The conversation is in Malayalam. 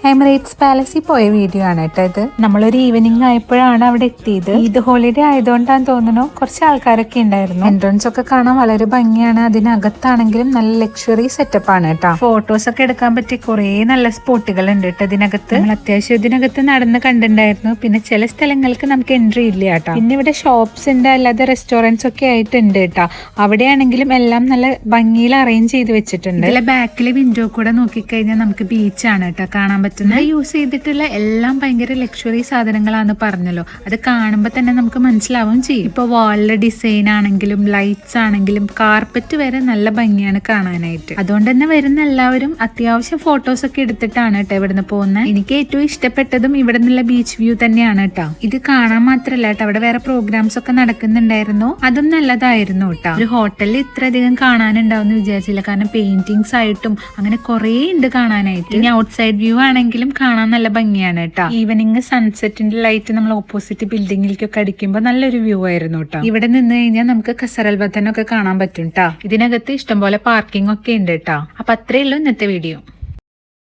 എമിറേറ്റ്സ് പാലസിൽ പോയ വീഡിയോ ആണ് കേട്ടോ ഇത്. നമ്മളൊരു ഈവനിങ് ആയപ്പോഴാണ് അവിടെ എത്തിയത്. ഈദ് ഹോളിഡേ ആയതുകൊണ്ടാന്ന് തോന്നുന്നു കുറച്ച് ആൾക്കാരൊക്കെ ഉണ്ടായിരുന്നു. എൻട്രൻസ് ഒക്കെ കാണാൻ വളരെ ഭംഗിയാണ്. അതിനകത്താണെങ്കിലും നല്ല ലക്ഷറി സെറ്റപ്പ് ആണ് കേട്ടോ. ഫോട്ടോസ് ഒക്കെ എടുക്കാൻ പറ്റിയ കുറേ നല്ല സ്പോട്ടുകൾ ഉണ്ട് കേട്ടോ ഇതിനകത്ത്. നമ്മൾ അത്യാവശ്യം ഇതിനകത്ത് നടന്ന് കണ്ടിട്ടുണ്ടായിരുന്നു. പിന്നെ ചില സ്ഥലങ്ങൾക്ക് നമുക്ക് എൻട്രി ഇല്ല കേട്ടോ. പിന്നെ ഇവിടെ ഷോപ്സ് ഉണ്ട്, അല്ലാതെ റെസ്റ്റോറൻറ്റ്സ് ഒക്കെ ആയിട്ടുണ്ട് കേട്ടോ. അവിടെയാണെങ്കിലും എല്ലാം നല്ല ഭംഗിയിൽ അറേഞ്ച് ചെയ്ത് വെച്ചിട്ടുണ്ട്. ഇതിലെ ബാക്കിലെ വിൻഡോ കൂടെ നോക്കിക്കഴിഞ്ഞാൽ നമുക്ക് ബീച്ചാണ് കേട്ടോ കാണാൻ പറ്റുന്നത്. യൂസ് ചെയ്തിട്ടുള്ള എല്ലാം ഭയങ്കര ലക്ഷറി സാധനങ്ങളാന്ന് പറഞ്ഞല്ലോ. അത് കാണുമ്പോൾ തന്നെ നമുക്ക് മനസ്സിലാവും ചെയ്യും. ഇപ്പൊ വാളിലെ ഡിസൈൻ ആണെങ്കിലും ലൈറ്റ്സ് ആണെങ്കിലും കാർപ്പറ്റ് വരെ നല്ല ഭംഗിയാണ് കാണാനായിട്ട്. അതുകൊണ്ട് തന്നെ വരുന്ന എല്ലാവരും അത്യാവശ്യം ഫോട്ടോസ് ഒക്കെ എടുത്തിട്ടാണ് കേട്ടോ ഇവിടുന്ന് പോകുന്നത്. എനിക്ക് ഏറ്റവും ഇഷ്ടപ്പെട്ടതും ഇവിടെ നിന്നുള്ള ബീച്ച് വ്യൂ തന്നെയാണ് കേട്ടോ. ഇത് കാണാൻ മാത്രല്ല കേട്ടോ, അവിടെ വേറെ പ്രോഗ്രാംസ് ഒക്കെ നടക്കുന്നുണ്ടായിരുന്നു. അതും നല്ലതായിരുന്നു കേട്ടോ. ഒരു ഹോട്ടലിൽ ഇത്രയധികം കാണാനുണ്ടാവും വിചാരിച്ചില്ല. കാരണം പെയിന്റിങ്സ് ആയിട്ടും അങ്ങനെ കുറെ ഉണ്ട് കാണാനായിട്ട്. ഇനി ഔട്ട്സൈഡ് വ്യൂ ആണെങ്കിലും കാണാൻ നല്ല ഭംഗിയാണ് കേട്ടോ. ഈവനിങ് സൺസെറ്റിന്റെ ലൈറ്റ് നമ്മൾ ഓപ്പോസിറ്റ് ബിൽഡിങ്ങിലേക്കൊക്കെ അടിക്കുമ്പോൾ നല്ലൊരു വ്യൂ ആയിരുന്നു കേട്ടോ. ഇവിടെ നിന്ന് കഴിഞ്ഞാൽ നമുക്ക് കസറൽ ബത്തനൊക്കെ കാണാൻ പറ്റും കേട്ടോ. ഇതിനകത്ത് ഇഷ്ടംപോലെ പാർക്കിംഗ് ഒക്കെ ഉണ്ട് കേട്ടോ. അപ്പൊ അത്രയേ ഉള്ളൂ ഇന്നത്തെ വീഡിയോ.